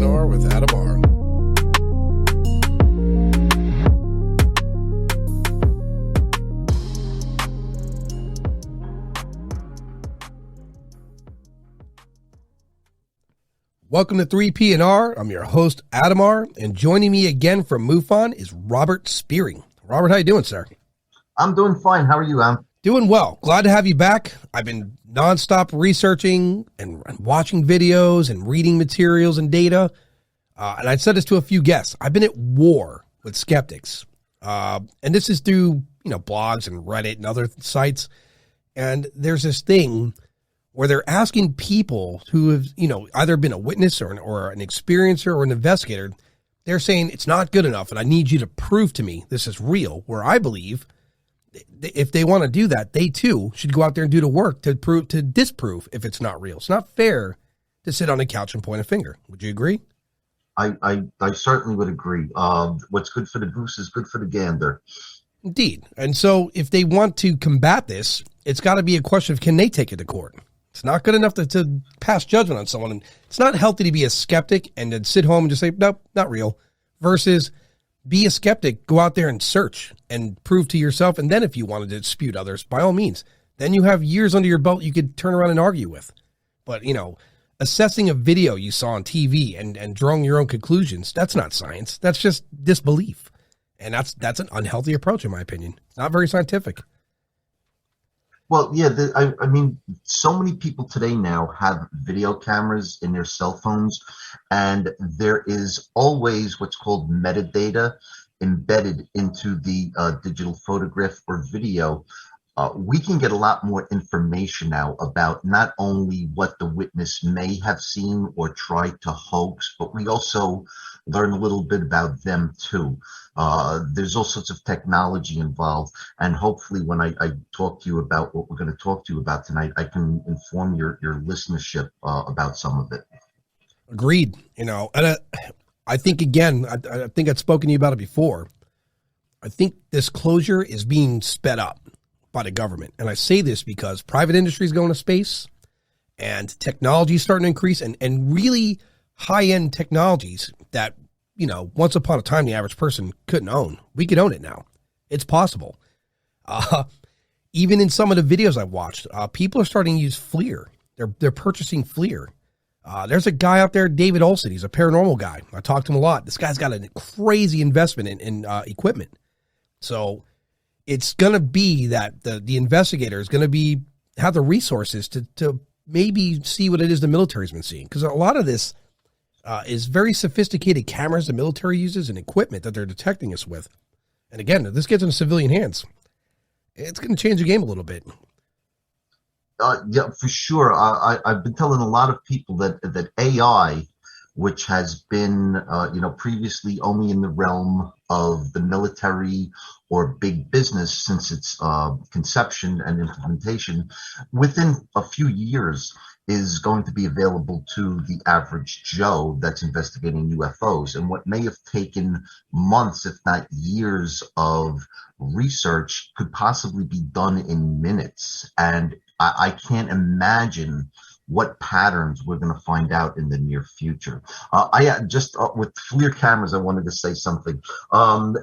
3PNR with Adam R. Welcome to 3PNR. I'm your host, Adam R. And joining me again from MUFON is Robert Spearing. Robert, how you doing, sir? I'm doing fine. How are you, Am? Doing well. Glad to have you back. I've been nonstop researching and watching videos and reading materials and data. And I said this to a few guests. I've been at war with skeptics. And this is through, blogs and Reddit and other sites. And there's this thing where they're asking people who have, either been a witness or an experiencer or an investigator. They're saying it's not good enough and I need you to prove to me this is real, where I believe if they want to do that, they too should go out there and do the work to disprove if it's not real. It's not fair to sit on the couch and point a finger. Would you agree? I certainly would agree. What's good for the goose is good for the gander. Indeed. And so if they want to combat this, it's got to be a question of, can they take it to court? It's not good enough to pass judgment on someone. And it's not healthy to be a skeptic and then sit home and just say, nope, not real, versus be a skeptic, go out there and search and prove to yourself. And then if you wanted to dispute others, by all means, then you have years under your belt you could turn around and argue with. But, assessing a video you saw on TV and drawing your own conclusions, that's not science. That's just disbelief. And that's an unhealthy approach, in my opinion. It's not very scientific. Well, yeah, I mean, so many people today now have video cameras in their cell phones, and there is always what's called metadata embedded into the digital photograph or video. We can get a lot more information now about not only what the witness may have seen or tried to hoax, but we also learn a little bit about them too. There's all sorts of technology involved, and hopefully when I talk to you about what we're going to talk to you about tonight, I can inform your listenership about some of it. Agreed. And I think, again, I think I've spoken to you about it before. I think this closure is being sped up by the government. And I say this because private industry is going to space and technology is starting to increase, and really high-end technologies that, once upon a time, the average person couldn't own. We could own it now. It's possible. Even in some of the videos I've watched, people are starting to use FLIR. They're purchasing FLIR. There's a guy out there, David Olson. He's a paranormal guy. I talked to him a lot. This guy's got a crazy investment in equipment. So it's going to be that the investigator is going to have the resources to maybe see what it is the military's been seeing. Because a lot of this is very sophisticated cameras the military uses and equipment that they're detecting us with. And again, if this gets into civilian hands, it's going to change the game a little bit. Yeah, for sure. I've been telling a lot of people that AI, which has been, previously only in the realm of the military or big business since its conception and implementation, within a few years is going to be available to the average Joe that's investigating UFOs. And what may have taken months, if not years, of research could possibly be done in minutes. And I can't imagine what patterns we're going to find out in the near future. With FLIR cameras, I wanted to say something.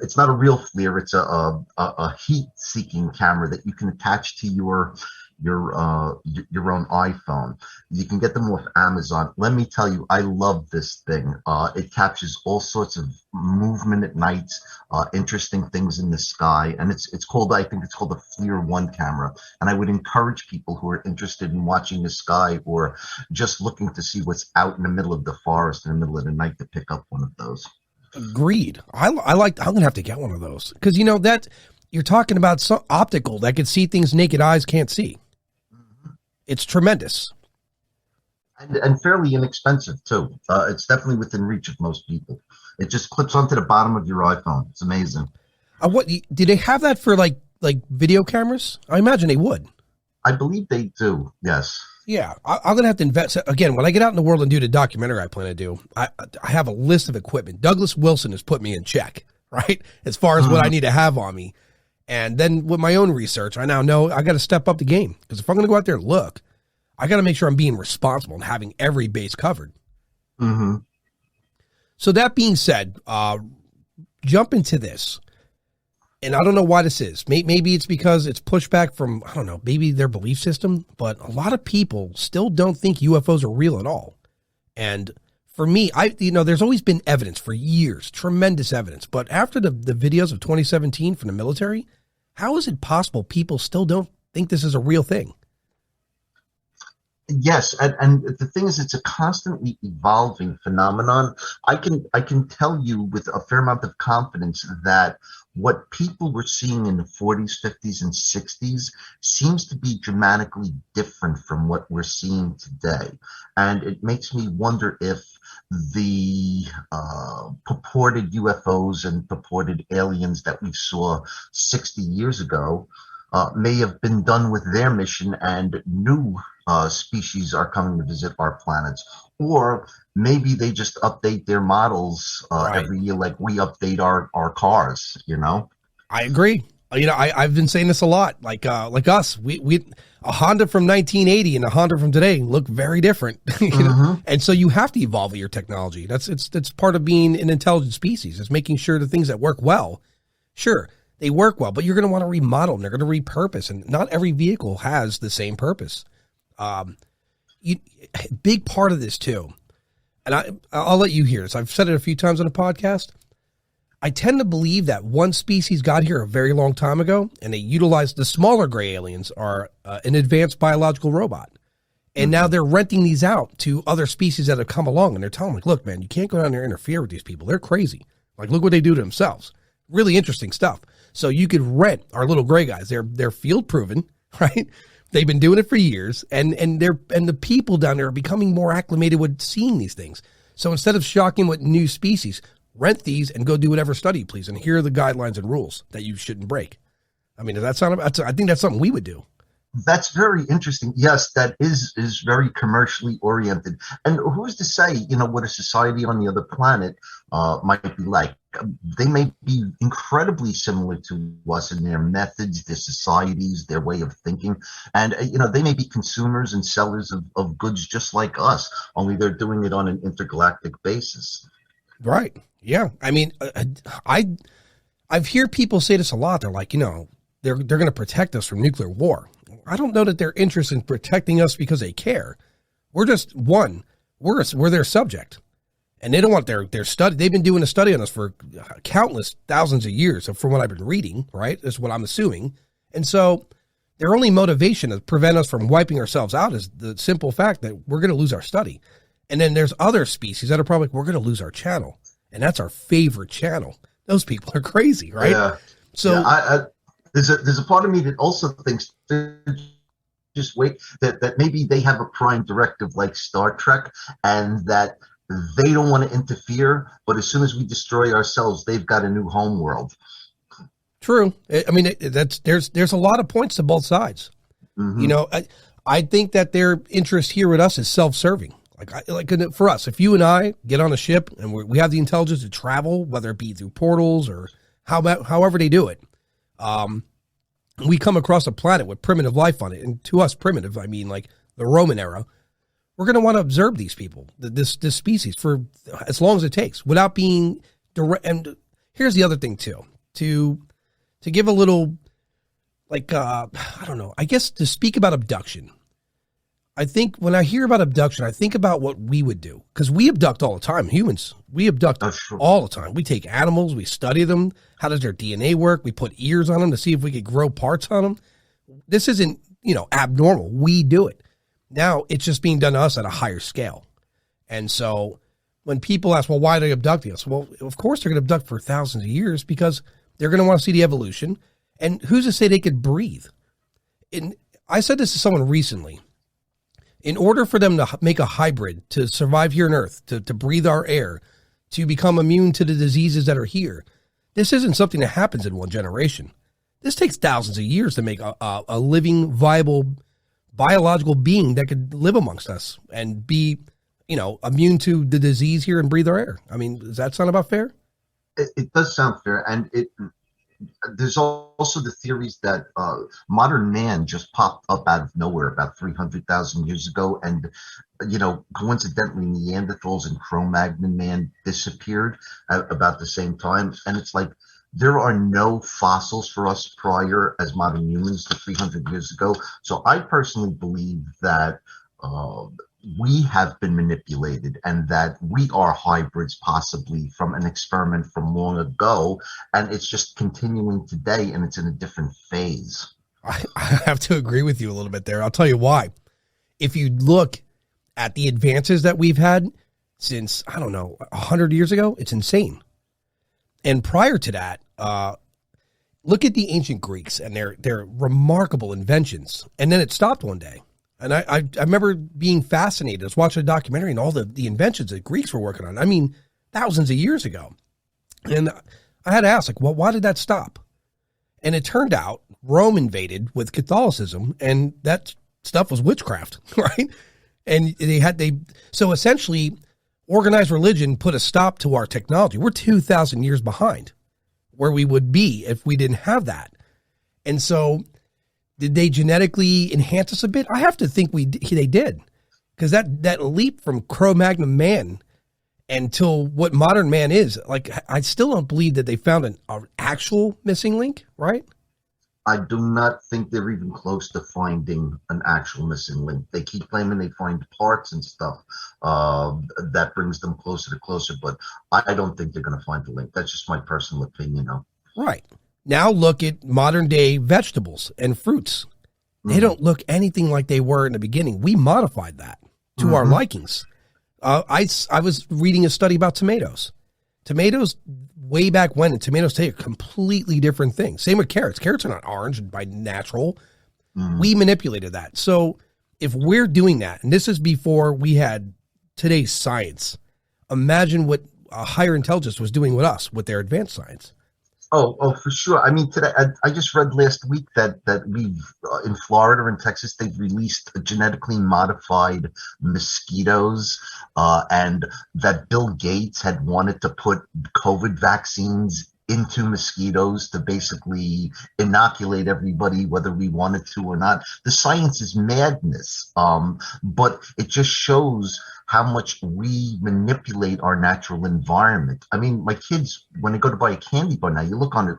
It's not a real FLIR. It's a heat-seeking camera that you can attach to your own iPhone. You can get them off Amazon. Let me tell you, I love this thing. It captures all sorts of movement at night, interesting things in the sky, and it's called, I think it's called the FLIR 1 camera. And I would encourage people who are interested in watching the sky or just looking to see what's out in the middle of the forest in the middle of the night to pick up one of those. Agreed. I'm going to have to get one of those because, that you're talking about some optical that can see things naked eyes can't see. It's tremendous. And fairly inexpensive, too. It's definitely within reach of most people. It just clips onto the bottom of your iPhone. It's amazing. What do they have that for, like video cameras? I imagine they would. I believe they do, yes. Yeah, I'm going to have to invest. Again, when I get out in the world and do the documentary I plan to do, I have a list of equipment. Douglas Wilson has put me in check, right? As far as what I need to have on me. And then with my own research, I now know I got to step up the game. Because if I'm going to go out there and look, I got to make sure I'm being responsible and having every base covered. Mm-hmm. So that being said, jump into this. And I don't know why this is. Maybe it's because it's pushback from, I don't know, maybe their belief system, but a lot of people still don't think UFOs are real at all. And for me, there's always been evidence for years, tremendous evidence. But after the videos of 2017 from the military, how is it possible people still don't think this is a real thing? Yes, and the thing is, it's a constantly evolving phenomenon. I can tell you with a fair amount of confidence that what people were seeing in the 40s, 50s, and 60s seems to be dramatically different from what we're seeing today. And it makes me wonder if the purported UFOs and purported aliens that we saw 60 years ago may have been done with their mission, and new species are coming to visit our planets. Or maybe they just update their models every year, like we update our cars, I agree. I've been saying this a lot. Like us, we a Honda from 1980 and a Honda from today look very different. And so you have to evolve your technology. That's part of being an intelligent species, is making sure the things that work well, sure, they work well, but you're going to want to remodel them. They're going to repurpose, and not every vehicle has the same purpose. Big part of this too, and I'll let you hear this. I've said it a few times on the podcast. I tend to believe that one species got here a very long time ago, and they utilized the smaller gray aliens are an advanced biological robot. And now they're renting these out to other species that have come along, and they're telling them, like, look, man, you can't go down there and interfere with these people. They're crazy. Like, look what they do to themselves. Really interesting stuff. So you could rent our little gray guys. They're field proven, right? They've been doing it for years, and the people down there are becoming more acclimated with seeing these things. So instead of shocking with new species, rent these and go do whatever study you please. And here are the guidelines and rules that you shouldn't break. I mean, does that sound? I think that's something we would do. That's very interesting. Yes, that is very commercially oriented. And who's to say, what a society on the other planet might be like? They may be incredibly similar to us in their methods, their societies, their way of thinking. And, they may be consumers and sellers of goods just like us, only they're doing it on an intergalactic basis. Right. Yeah. I mean, I've heard people say this a lot. They're like, they're going to protect us from nuclear war. I don't know that they're interested in protecting us because they care. We're just we're their subject, and they don't want their study. They've been doing a study on us for countless thousands of years. So from what I've been reading, right, is what I'm assuming. And so their only motivation to prevent us from wiping ourselves out is the simple fact that we're going to lose our study. And then there's other species that are probably like, we're going to lose our channel. And that's our favorite channel. Those people are crazy, right? Yeah. So there's a part of me that also thinks just wait that maybe they have a prime directive like Star Trek, and that they don't want to interfere, but as soon as we destroy ourselves, they've got a new home world. True. I mean, there's a lot of points to both sides. I think that their interest here with us is self-serving. Like for us, if you and I get on a ship and we have the intelligence to travel, whether it be through portals or however they do it, we come across a planet with primitive life on it. And to us, primitive, I mean like the Roman era, we're going to want to observe these people, this species, for as long as it takes without being direct. And here's the other thing too, to give a little, like, I don't know, I guess to speak about abduction. I think when I hear about abduction, I think about what we would do, because we abduct all the time. Humans, we abduct all the time. We take animals, we study them. How does their DNA work? We put ears on them to see if we could grow parts on them. This isn't, abnormal. We do it. Now it's just being done to us at a higher scale. And so when people ask, well, why are they abducting us? Well, of course they're going to abduct for thousands of years because they're going to want to see the evolution. And who's to say they could breathe? And I said this to someone recently. In order for them to make a hybrid to survive here on Earth, to breathe our air, to become immune to the diseases that are here, this isn't something that happens in one generation. This takes thousands of years to make a living, viable, biological being that could live amongst us and be, immune to the disease here and breathe our air. I mean, does that sound about fair? It does sound fair, and there's also the theories that modern man just popped up out of nowhere about 300,000 years ago, and coincidentally, Neanderthals and Cro-Magnon man disappeared at about the same time, and it's like there are no fossils for us prior as modern humans to 300 years ago. So I personally believe that we have been manipulated and that we are hybrids possibly from an experiment from long ago, and it's just continuing today, and it's in a different phase. I have to agree with you a little bit there. I'll tell you why. If you look at the advances that we've had since, I don't know, 100 years ago, it's insane. And prior to that, look at the ancient Greeks and their remarkable inventions. And then it stopped one day. And I remember being fascinated. I was watching a documentary and all the inventions that Greeks were working on. I mean, thousands of years ago. And I had to ask, like, well, why did that stop? And it turned out Rome invaded with Catholicism, and that stuff was witchcraft, right? And so essentially organized religion put a stop to our technology. We're 2,000 years behind where we would be if we didn't have that. And so did they genetically enhance us a bit? I have to think they did, because that leap from Cro-Magnon man until what modern man is, like, I still don't believe that they found an actual missing link, right? I do not think they're even close to finding an actual missing link. They keep claiming they find parts and stuff that brings them closer to closer, but I don't think they're going to find the link. That's just my personal opinion. Right. Now look at modern day vegetables and fruits. They don't look anything like they were in the beginning. We modified that to our likings. I was reading a study about tomatoes. Tomatoes way back when, and tomatoes today are completely different things. Same with carrots. Carrots are not orange by natural. We manipulated that. So if we're doing that, and this is before we had today's science, imagine what a higher intelligence was doing with us with their advanced science. Oh, for sure. I mean, today I just read last week that we've in Florida or in Texas, they've released genetically modified mosquitoes, and that Bill Gates had wanted to put COVID vaccines into mosquitoes to basically inoculate everybody, whether we wanted to or not. The science is madness, but it just shows how much we manipulate our natural environment. I mean, my kids, when they go to buy a candy bar now, you look on it,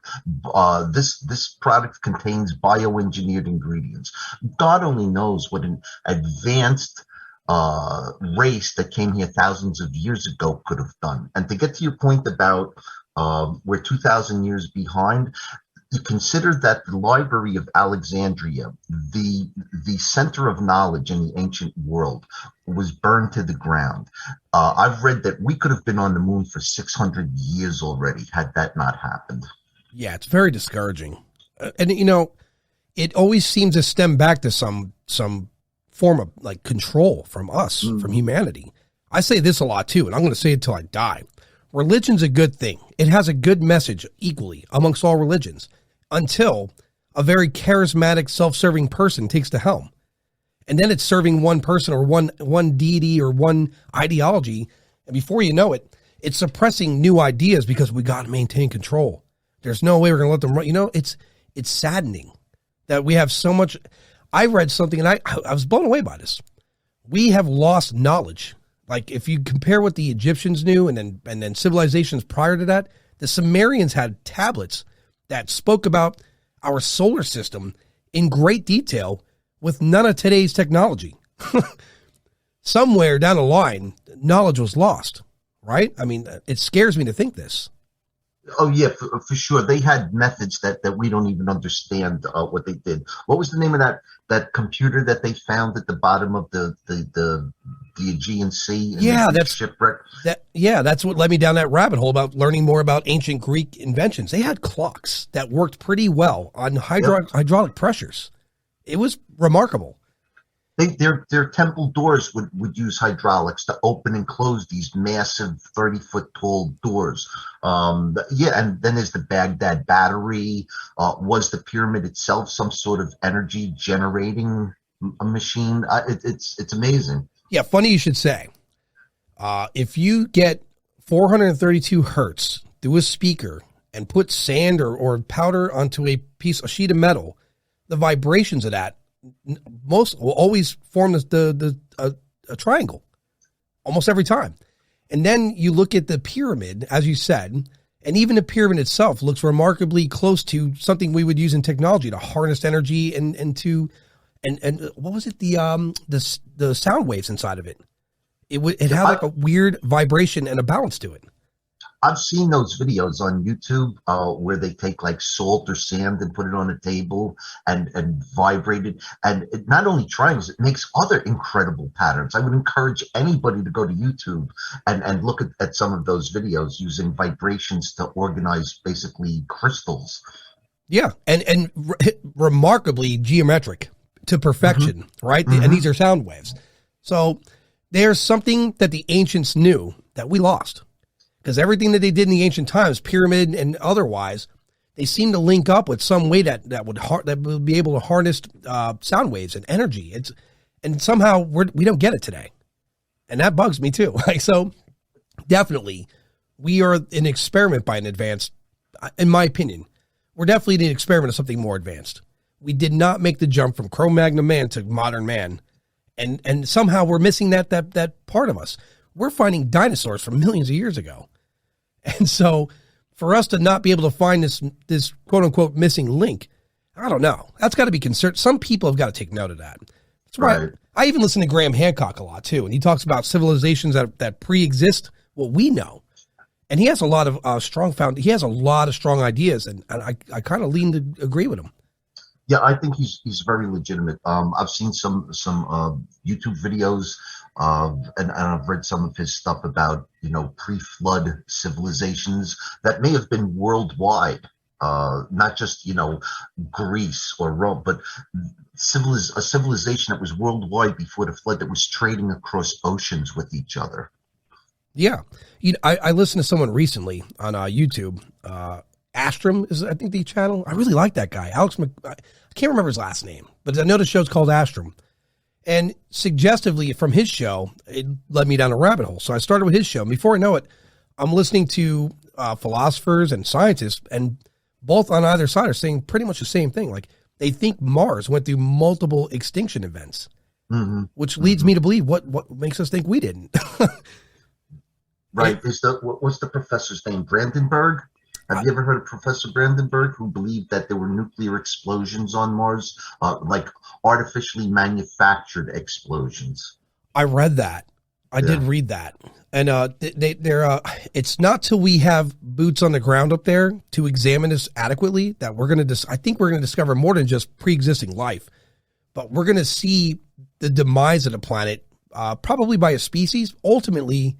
this product contains bioengineered ingredients. God only knows what an advanced race that came here thousands of years ago could have done. And to get to your point about we're 2,000 years behind, you consider that the Library of Alexandria, the center of knowledge in the ancient world, was burned to the ground. I've read that we could have been on the moon for 600 years already had that not happened. Yeah, it's very discouraging. And, it always seems to stem back to some form of like control from us, from humanity. I say this a lot too, and I'm going to say it till I die. Religion's a good thing. It has a good message equally amongst all religions until a very charismatic, self-serving person takes the helm. And then it's serving one person or one deity or one ideology. And before you know it, it's suppressing new ideas because we got to maintain control. There's no way we're going to let them run. It's saddening that we have so much. I read something and I was blown away by this. We have lost knowledge. Like if you compare what the Egyptians knew and then civilizations prior to that, the Sumerians had tablets that spoke about our solar system in great detail with none of today's technology. Somewhere down the line, knowledge was lost, right? I mean, it scares me to think this. Oh yeah, for sure. They had methods that we don't even understand what they did. What was the name of that computer that they found at the bottom of the Aegean Sea? Yeah, that's shipwreck. That's what led me down that rabbit hole about learning more about ancient Greek inventions. They had clocks that worked pretty well on hydraulic pressures. It was remarkable. Their temple doors would use hydraulics to open and close these massive 30-foot tall doors. And then there's the Baghdad battery. Was the pyramid itself some sort of energy generating machine? It's amazing. Yeah, funny you should say. If you get 432 hertz through a speaker and put sand or powder onto a sheet of metal, the vibrations of that most will always form a triangle almost every time. And then you look at the pyramid, as you said, and even the pyramid itself looks remarkably close to something we would use in technology to harness energy and what was it? The sound waves inside of it. It had like a weird vibration and a balance to it. I've seen those videos on YouTube where they take like salt or sand and put it on a table and vibrate it. And it not only triangles, it makes other incredible patterns. I would encourage anybody to go to YouTube and look at some of those videos using vibrations to organize basically crystals. Yeah, and remarkably geometric to perfection, right? And these are sound waves. So there's something that the ancients knew that we lost. Because everything that they did in the ancient times, pyramid and otherwise, they seem to link up with some way that would be able to harness sound waves and energy. And somehow we don't get it today, and that bugs me too. Like, so definitely, we are an experiment by an advanced. In my opinion, we're definitely an experiment of something more advanced. We did not make the jump from Cro-Magnon man to modern man, and somehow we're missing that part of us. We're finding dinosaurs from millions of years ago. And so for us to not be able to find this quote unquote missing link, I don't know. That's got to be concerned. Some people have got to take note of that. That's why I even listen to Graham Hancock a lot too. And he talks about civilizations that pre-exist what we know. And he has a lot of he has a lot of strong ideas. And I kind of lean to agree with him. Yeah, I think he's very legitimate. I've seen some YouTube videos and I've read some of his stuff about, pre-flood civilizations that may have been worldwide, not just, Greece or Rome, but a civilization that was worldwide before the flood that was trading across oceans with each other. Yeah. I listened to someone recently on YouTube. Astrum is, I think, the channel. I really like that guy. I can't remember his last name, but I know the show's called Astrum. And suggestively from his show, it led me down a rabbit hole. So I started with his show. And before I know it, I'm listening to philosophers and scientists, and both on either side are saying pretty much the same thing. Like, they think Mars went through multiple extinction events, which leads me to believe what makes us think we didn't. Right. What's the professor's name? Brandenburg? Have you ever heard of Professor Brandenburg, who believed that there were nuclear explosions on Mars, like artificially manufactured explosions? I read that. I did read that. And it's not till we have boots on the ground up there to examine this adequately that we're going to I think we're going to discover more than just pre-existing life, but we're going to see the demise of the planet, probably by a species. Ultimately,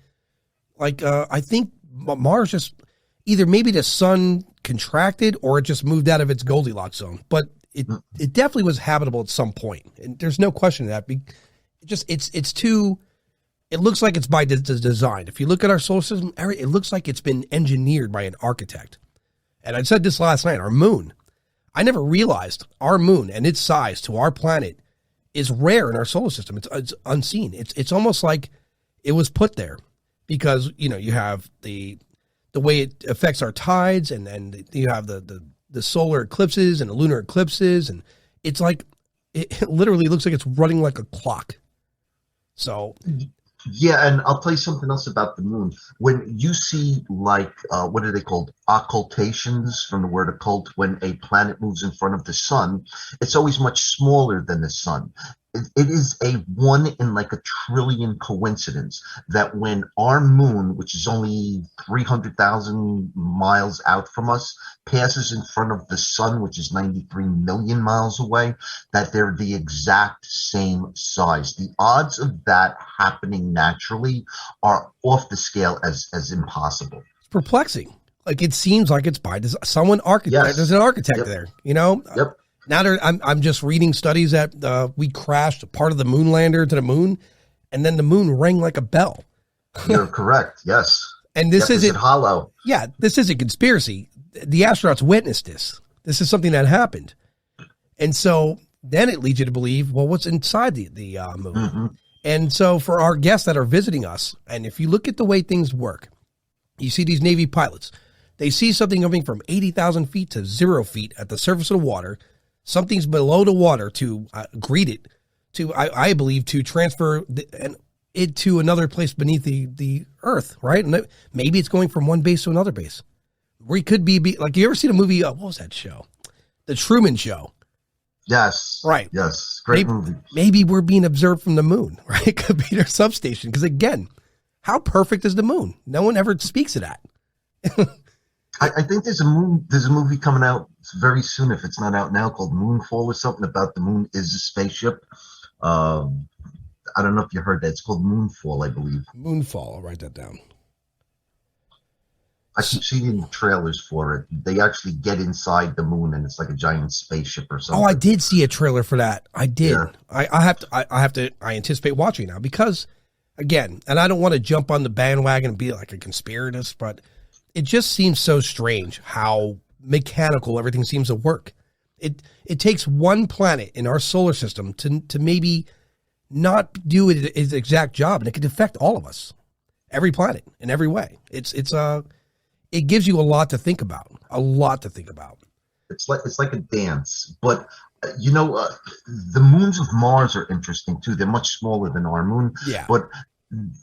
like, I think Mars just either maybe the sun contracted or it just moved out of its Goldilocks zone, but it definitely was habitable at some point. And there's no question of that. It looks like it's by design. If you look at our solar system, it looks like it's been engineered by an architect. And I said this last night, our moon. I never realized our moon and its size to our planet is rare in our solar system. It's unseen. It's almost like it was put there because, you have the way it affects our tides, and then you have the solar eclipses and the lunar eclipses, and it's like it literally looks like it's running like a clock. So yeah, and I'll tell you something else about the moon. When you see, like, what are they called? Occultations, from the word occult. When a planet moves in front of the sun, it's always much smaller than the sun. It is a 1 in like a trillion coincidence that when our moon, which is only 300,000 miles out from us, passes in front of the sun, which is 93 million miles away, that they're the exact same size. The odds of that happening naturally are off the scale as impossible. It's perplexing. Like, it seems like it's by design. Yes. There's an architect there, Yep. Now I'm just reading studies that we crashed part of the moon lander to the moon, and then the moon rang like a bell. You're correct. Yes. And this isn't hollow. Yeah, this isn't conspiracy. The astronauts witnessed this. This is something that happened, and so then it leads you to believe, well, what's inside the moon? Mm-hmm. And so for our guests that are visiting us, and if you look at the way things work, you see these Navy pilots. They see something coming from 80,000 feet to 0 feet at the surface of the water. Something's below the water to greet it, to I believe to transfer it to another place beneath the earth, right? And maybe it's going from one base to another base. We could be like, you ever seen a movie? What was that show? The Truman Show. Yes. Right. Yes. Great movie. Maybe we're being observed from the moon, right? It could be their substation. Because again, how perfect is the moon? No one ever speaks of that. I think there's a movie coming out very soon, if it's not out now, called Moonfall or something about the moon is a spaceship. I don't know if you heard that. It's called Moonfall, I believe. Moonfall. I'll write that down. I keep seeing trailers for it. They actually get inside the moon, and it's like a giant spaceship or something. Oh, I did see a trailer for that. I did. Yeah. I anticipate watching now because, again, and I don't want to jump on the bandwagon and be like a conspiracist, but it just seems so strange how mechanical everything seems to work. It takes one planet in our solar system to maybe not do its exact job, and it could affect all of us, every planet in every way. It gives you a lot to think about. It's like a dance, but the moons of Mars are interesting too. They're much smaller than our moon. Yeah. But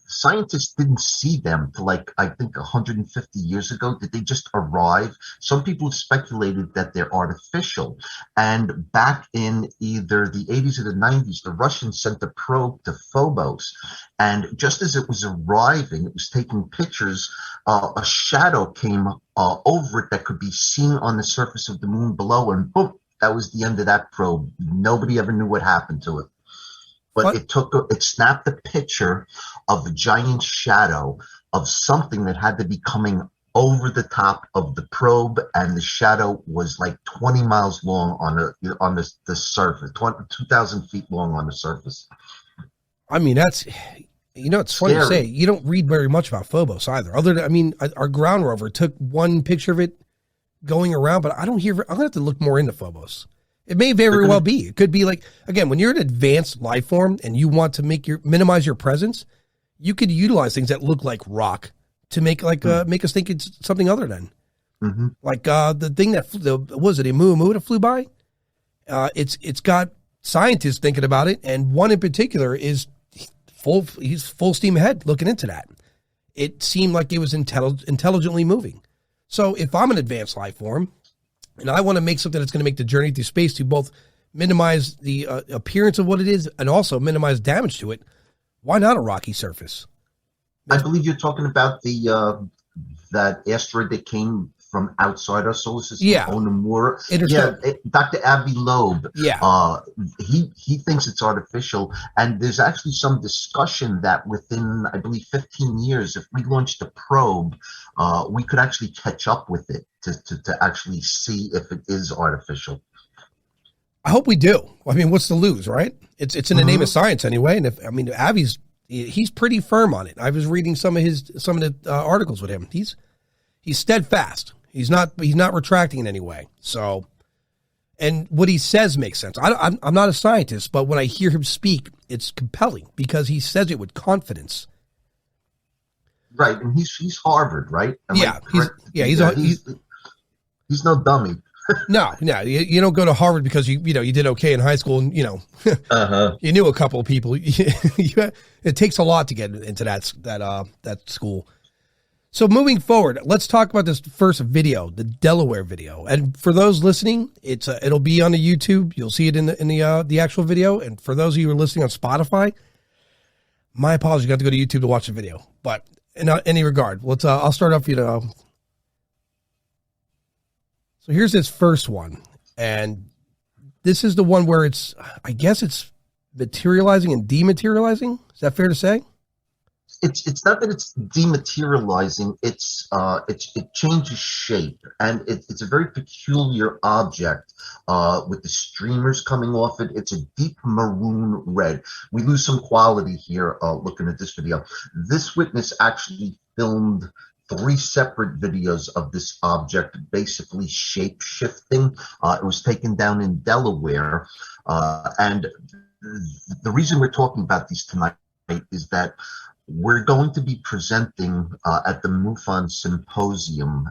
scientists didn't see them till I think 150 years ago. Did they just arrive? Some people speculated that they're artificial. And back in either the 80s or the 90s, the Russians sent a probe to Phobos. And just as it was arriving, it was taking pictures. A shadow came over it that could be seen on the surface of the moon below, and boom, that was the end of that probe. Nobody ever knew what happened to it. But it snapped a picture of a giant shadow of something that had to be coming over the top of the probe, and the shadow was like 20 miles long on the surface, 2,000 feet long on the surface. I mean, that's, it's funny to say, you don't read very much about Phobos either. Our ground rover took one picture of it going around, but I'm going to have to look more into Phobos. It may very well be. It could be like, again, when you're an advanced life form and you want to minimize your presence, you could utilize things that look like rock to make make us think it's something other than. Mm-hmm. Like the thing that was it a Muamua that flew by? It's got scientists thinking about it, and one in particular is he's full steam ahead looking into that. It seemed like it was intelligently moving. So if I'm an advanced life form, and I want to make something that's going to make the journey through space to both minimize the appearance of what it is and also minimize damage to it, why not a rocky surface? I believe you're talking about that asteroid that came from outside our solar system. Yeah. Onamura. Yeah, Dr. Avi Loeb. Yeah. He thinks it's artificial, and there's actually some discussion that within, I believe, 15 years, if we launched a probe, we could actually catch up with it to actually see if it is artificial. I hope we do. I mean, what's to lose, right? It's in the name of science anyway. And Avi's he's pretty firm on it. I was reading some of the articles with him. He's steadfast. He's not retracting in any way. So, and what he says makes sense. I'm not a scientist, but when I hear him speak, it's compelling because he says it with confidence. Right, and he's Harvard, right? He's no dummy. No, you don't go to Harvard because you did okay in high school and you knew a couple of people. It takes a lot to get into that school. So moving forward, let's talk about this first video, the Delaware video. And for those listening, it'll be on the YouTube. You'll see it in the actual video. And for those of you who are listening on Spotify, my apologies, you got to go to YouTube to watch the video. But in any regard, I'll start off. So here's this first one, and this is the one where I guess it's materializing and dematerializing. Is that fair to say? It's not that it's dematerializing. It changes shape, and it's a very peculiar object with the streamers coming off it. It's a deep maroon red. We lose some quality here looking at this video. This witness actually filmed 3 separate videos of this object basically shape shifting. It was taken down in Delaware, and the reason we're talking about these tonight is that We're going to be presenting at the MUFON Symposium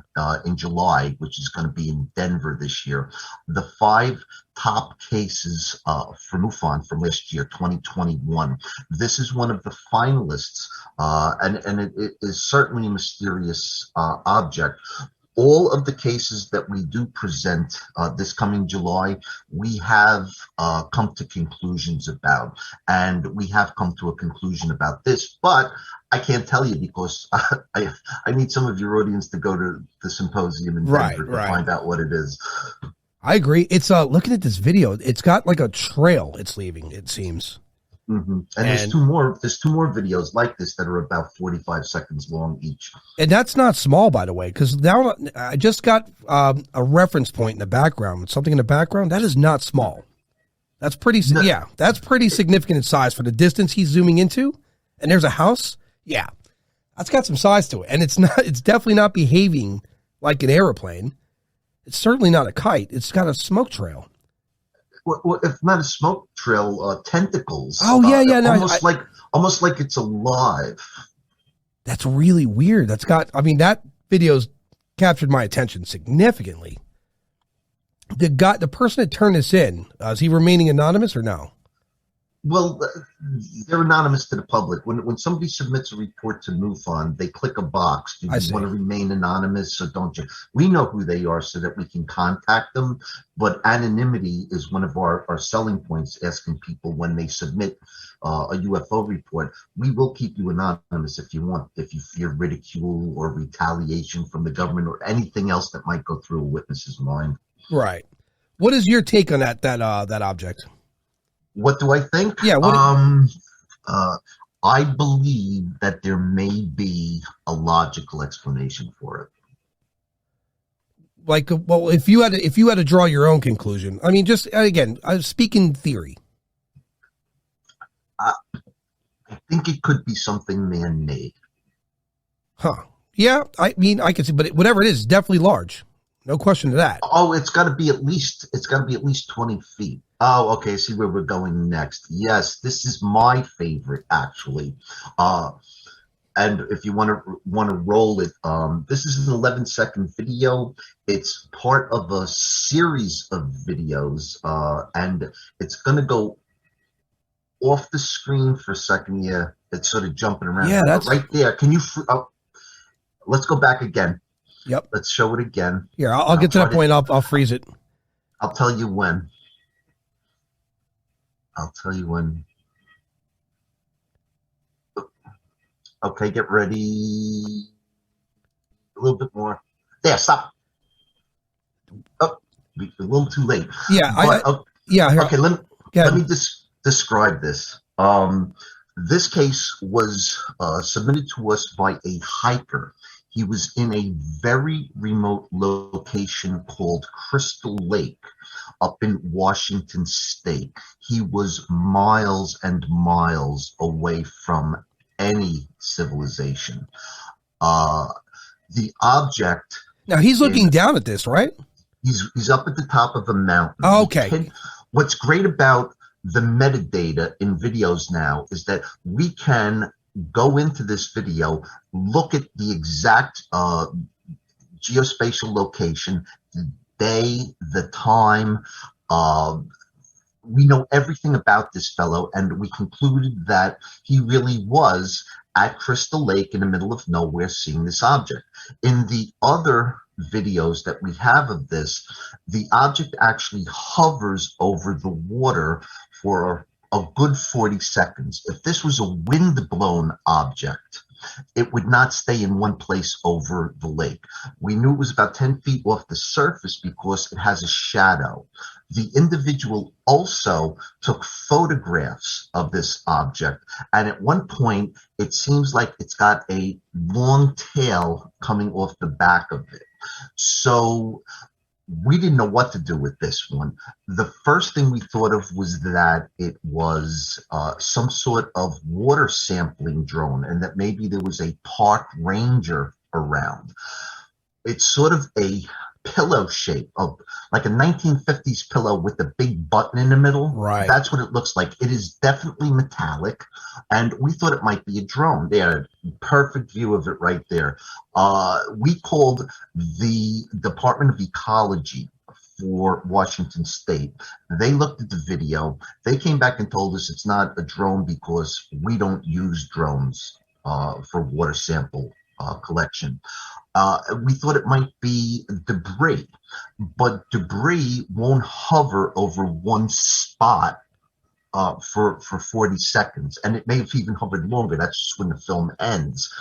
in July, which is going to be in Denver this year, the 5 top cases for MUFON from last year, 2021. This is one of the finalists, and it is certainly a mysterious object. All of the cases that we do present this coming July, we have come to conclusions about, and we have come to a conclusion about this, but I can't tell you because I need some of your audience to go to the symposium in Denver to find out what it is. I agree. It's looking at this video, it's got like a trail it's leaving, it seems. Mm-hmm. And there's two more videos like this that are about 45 seconds long each. And that's not small, by the way, because now I just got a reference point in the background, something in the background. That is not small. That's pretty, that's pretty significant in size for the distance he's zooming into. And there's a house. Yeah, that's got some size to it. And it's definitely not behaving like an airplane. It's certainly not a kite. It's got a smoke trail. Well, if not a smoke trail, tentacles. Oh yeah, no, almost like it's alive. That's really weird. That video's captured my attention significantly. The person that turned this in, is he remaining anonymous or no? Well, they're anonymous to the public. When somebody submits a report to MUFON, they click a box. Do you want to remain anonymous or don't you? We know who they are so that we can contact them, but anonymity is one of our selling points, asking people when they submit a UFO report. We will keep you anonymous if you want, if you fear ridicule or retaliation from the government or anything else that might go through a witness's mind. Right. What is your take on that object? What do I think? Yeah. I believe that there may be a logical explanation for it. Like, well, if you had to draw your own conclusion, I mean, just again, speaking theory. I think it could be something man-made. Huh. Yeah. I mean, I can see, but whatever it is, it's definitely large. No question to that. Oh, it's got to be at least 20 feet. Oh, okay. I see where we're going next. Yes, this is my favorite, actually. And if you want to roll it, this is an 11-second video. It's part of a series of videos, and it's going to go off the screen for a second. Yeah, it's sort of jumping around. Yeah, that's right there. Can you? Let's go back again. Yep. Let's show it again. Here, I'll get to that point. I'll freeze it. I'll tell you when. Okay, get ready. A little bit more. There, stop. Oh, a little too late. Yeah, Okay, let me describe this. This case was submitted to us by a hiker. He was in a very remote location called Crystal Lake up in Washington State. He was miles and miles away from any civilization. The object... Now, he's looking down at this, right? He's up at the top of a mountain. Oh, okay. What's great about the metadata in videos now is that we can go into this video, look at the exact geospatial location, the day, the time. We know everything about this fellow, and we concluded that he really was at Crystal Lake in the middle of nowhere seeing this object. In the other videos that we have of this, the object actually hovers over the water for a good 40 seconds. If this was a wind-blown object, it would not stay in one place over the lake. We knew it was about 10 feet off the surface because it has a shadow. The individual also took photographs of this object, and at one point, it seems like it's got a long tail coming off the back of it. So we didn't know what to do with this one. The first thing we thought of was that it was some sort of water sampling drone, and that maybe there was a park ranger around. It's sort of a pillow shape of like a 1950s pillow with a big button in the middle. Right. That's what it looks like. It is definitely metallic, and we thought it might be a drone. They had a perfect view of it right there. We called the Department of Ecology for Washington State. They looked at the video. They came back and told us it's not a drone because we don't use drones for water sample collection. We thought it might be debris, but debris won't hover over one spot for 40 seconds, and it may have even hovered longer. That's just when the film ends.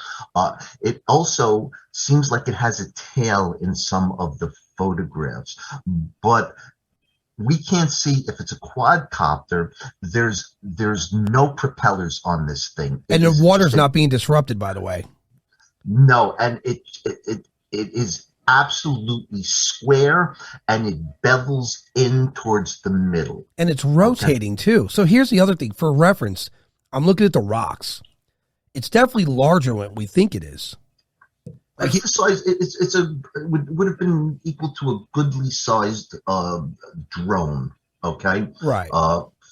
It also seems like it has a tail in some of the photographs, but we can't see if it's a quadcopter. There's no propellers on this thing, And the water's not being disrupted, by the way. No, and it is absolutely square, and it bevels in towards the middle. And it's rotating too. So here's the other thing for reference. I'm looking at the rocks. It's definitely larger than what we think it is. Like It's the size. It would have been equal to a goodly sized drone. Okay, right.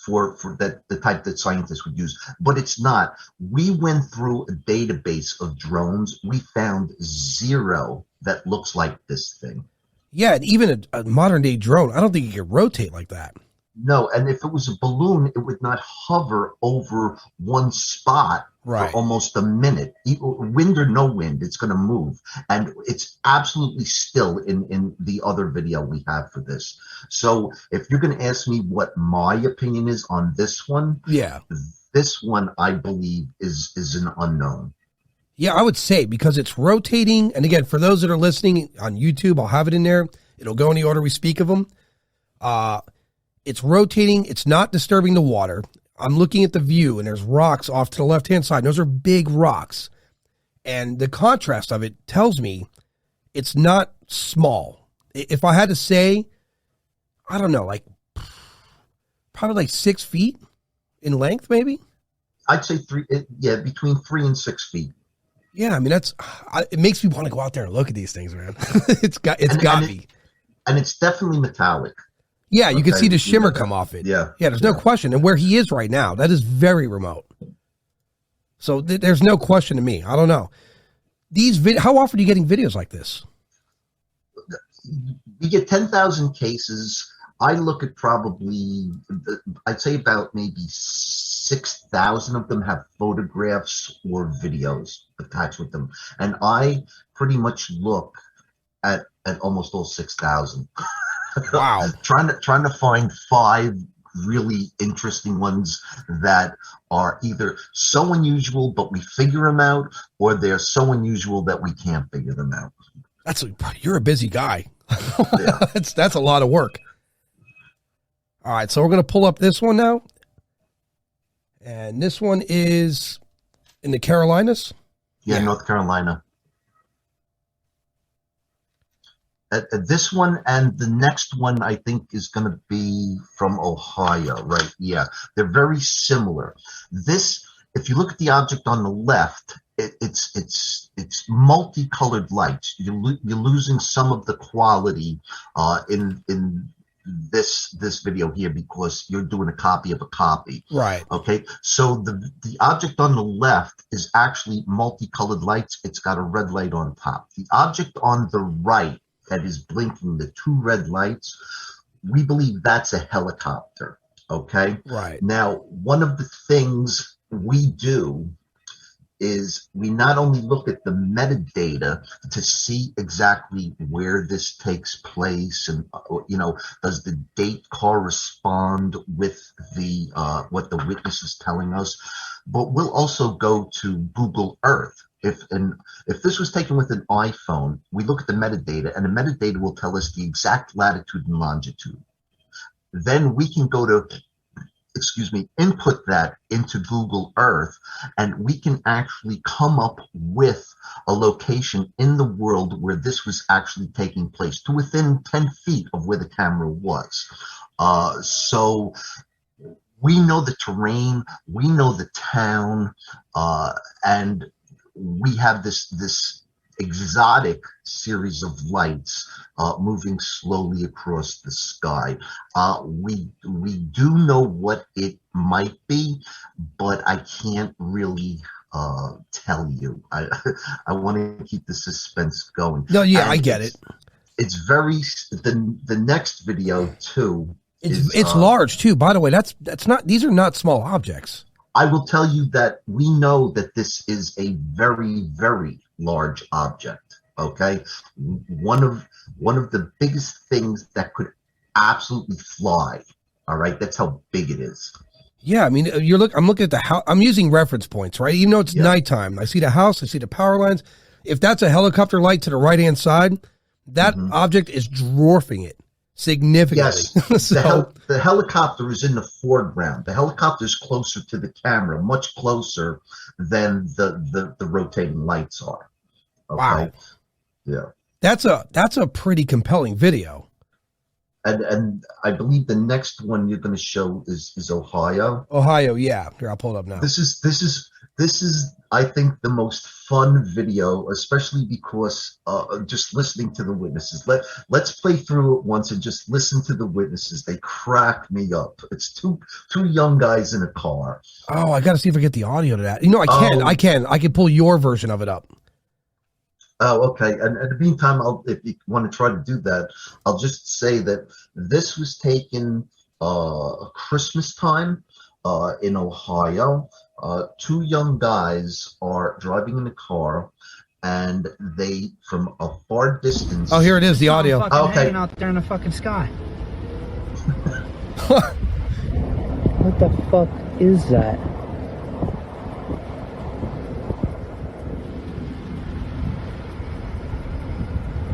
For that, the type that scientists would use, but it's not. We went through a database of drones. We found zero that looks like this thing. Yeah, and even a modern day drone, I don't think it can rotate like that. No, and if it was a balloon, it would not hover over one spot Right. for almost a minute. Wind or no wind, it's going to move. And it's absolutely still in the other video we have for this. So if you're going to ask me what my opinion is on this one, Yeah. this one I believe is an unknown. Yeah, I would say because it's rotating. And again, for those that are listening on YouTube, I'll have it in there. It'll go in the order we speak of them. It's rotating. It's not disturbing the water. I'm looking at the view, and there's rocks off to the left-hand side. Those are big rocks. And the contrast of it tells me it's not small. If I had to say, I don't know, like probably like 6 feet in length, maybe? I'd say between 3 and 6 feet. Yeah, I mean, it makes me want to go out there and look at these things, man. It's got to be. And it's definitely metallic. Yeah, you can see the shimmer come off it. Yeah. Yeah, there's no question. And where he is right now, that is very remote. So there's no question to me. I don't know. How often are you getting videos like this? We get 10,000 cases. I look at probably, I'd say about maybe 6,000 of them have photographs or videos attached with them. And I pretty much look at almost all 6,000. Wow. trying to find 5 really interesting ones that are either so unusual but we figure them out, or they're so unusual that we can't figure them out. You're a busy guy. Yeah. That's a lot of work. All right, so we're going to pull up this one now. And this one is in the Carolinas. Yeah. North Carolina. This one and the next one, I think, is going to be from Ohio, right? Yeah, they're very similar. This, if you look at the object on the left, it's multicolored lights. You're losing some of the quality in this video here because you're doing a copy of a copy. Right. Okay. So the object on the left is actually multicolored lights. It's got a red light on top. The object on the right that is blinking, the 2 red lights, we believe that's a helicopter. Okay. Right. Now, one of the things we do is we not only look at the metadata to see exactly where this takes place and, does the date correspond with the what the witness is telling us, but we'll also go to Google Earth. If this was taken with an iPhone, we look at the metadata, and the metadata will tell us the exact latitude and longitude. Then we can go to, input that into Google Earth, and we can actually come up with a location in the world where this was actually taking place to within 10 feet of where the camera was. So we know the terrain, we know the town, and we have this exotic series of lights moving slowly across the sky. We do know what it might be, but I can't really tell you. I want to keep the suspense going. No, yeah, And I get it. It's very the next video too. It's large too. By the way, that's not. These are not small objects. I will tell you that we know that this is a very, very large object. Okay, one of the biggest things that could absolutely fly. All right, that's how big it is. Yeah, I mean, I'm looking at the house. I'm using reference points, right? Even though it's nighttime, I see the house, I see the power lines. If that's a helicopter light to the right hand side, that object is dwarfing it significantly. Yes, So, the helicopter is in the foreground. The helicopter is closer to the camera, much closer than the rotating lights are. Okay? wow, Yeah. that's a pretty compelling video. And I believe the next one you're going to show is Ohio. Ohio, yeah. Here, I'll pull it up now. This is I think the most fun video, especially because just listening to the witnesses. Let's play through it once and just listen to the witnesses. They crack me up. It's two young guys in a car. Oh, I got to see if I get the audio to that. You know, I can pull your version of it up. Oh, okay. And in the meantime, if you want to try to do that, I'll just say that this was taken Christmas time in Ohio. Two young guys are driving in a car, and they, from a far distance. Oh, here it is, the audio. Okay. Hanging out there in the fucking sky. What the fuck is that?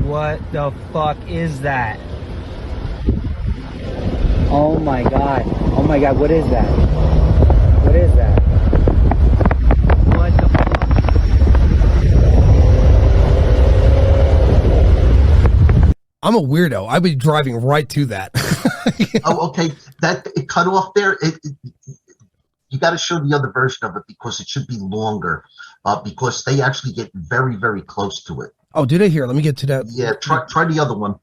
What the fuck is that? Oh my god. Oh my god, what is that? What is that? What the fuck? I'm a weirdo. I'd be driving right to that. Oh, okay. That it cut off there. You got to show the other version of it because it should be longer. Because they actually get very, very close to it. Oh, did I hear? Let me get to that. Yeah, try the other one,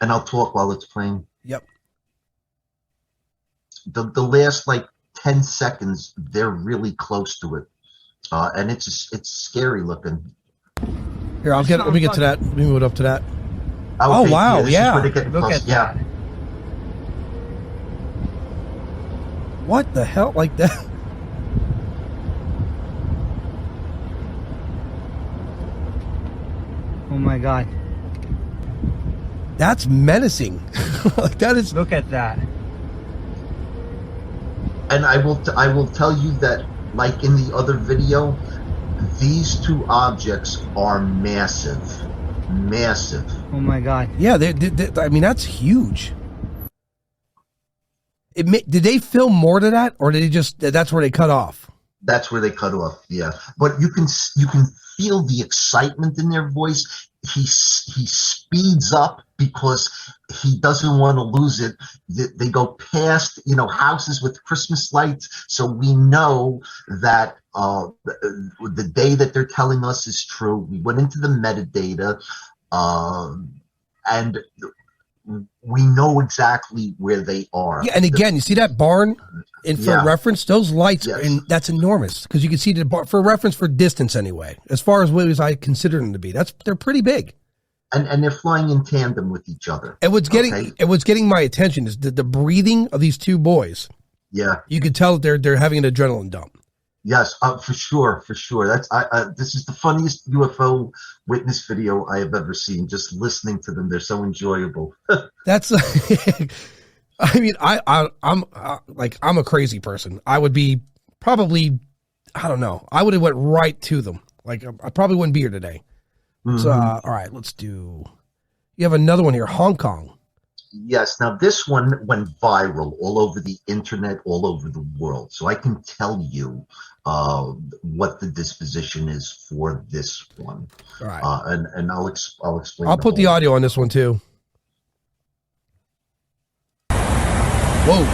and I'll talk while it's playing. Yep. The last like 10 seconds, they're really close to it, and it's scary looking. Here, let me get to that. Let me move it up to that. Okay, oh wow, yeah. Look at that. What the hell? Like that? Oh my god. That's menacing. Like that is. Look at that. And I will tell you that, like in the other video, these two objects are massive. Massive. Oh my god. Yeah, I mean, that's huge. Did they film more to that, or did they just? That's where they cut off. That's where they cut off. Yeah, but you can feel the excitement in their voice. He speeds up because he doesn't want to lose it. They go past houses with Christmas lights, so we know that the day that they're telling us is true. We went into the metadata, and we know exactly where they are. Yeah, and again, you see that barn? And for reference, those lights, and that's enormous because you can see the barn for reference for distance anyway. As far as what I consider them to be, they're pretty big. And they're flying in tandem with each other. And what's getting my attention is the breathing of these two boys. Yeah, you can tell that they're having an adrenaline dump. Yes, for sure. That's this is the funniest UFO witness video I have ever seen. Just listening to them, they're so enjoyable. That's, I mean, I'm a crazy person. I would be probably, I don't know. I would have went right to them. Like I probably wouldn't be here today. Mm-hmm. So all right, let's do. You have another one here, Hong Kong. Yes. Now this one went viral all over the internet, all over the world. So I can tell you what the disposition is for this one. All right. And I'll explain. I'll put the audio on this one too. Whoa.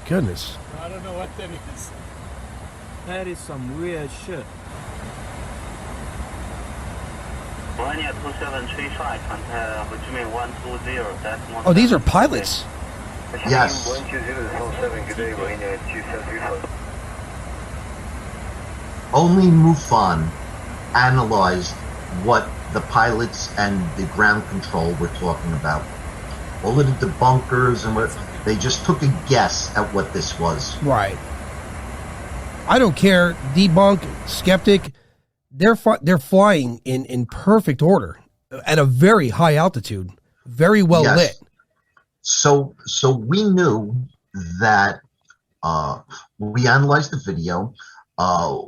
goodness. I don't know what that is. That is some weird shit. Ryanair 2735, contact Ho 120, that's Oh, these are pilots. Yes. 12007, good day, Ryanair 2735. Only MUFON analyzed what the pilots and the ground control were talking about. All of the debunkers and what they just took a guess at what this was. Right. I don't care. Debunk, skeptic. They're flying in perfect order at a very high altitude, very well lit. So we knew that we analyzed the video.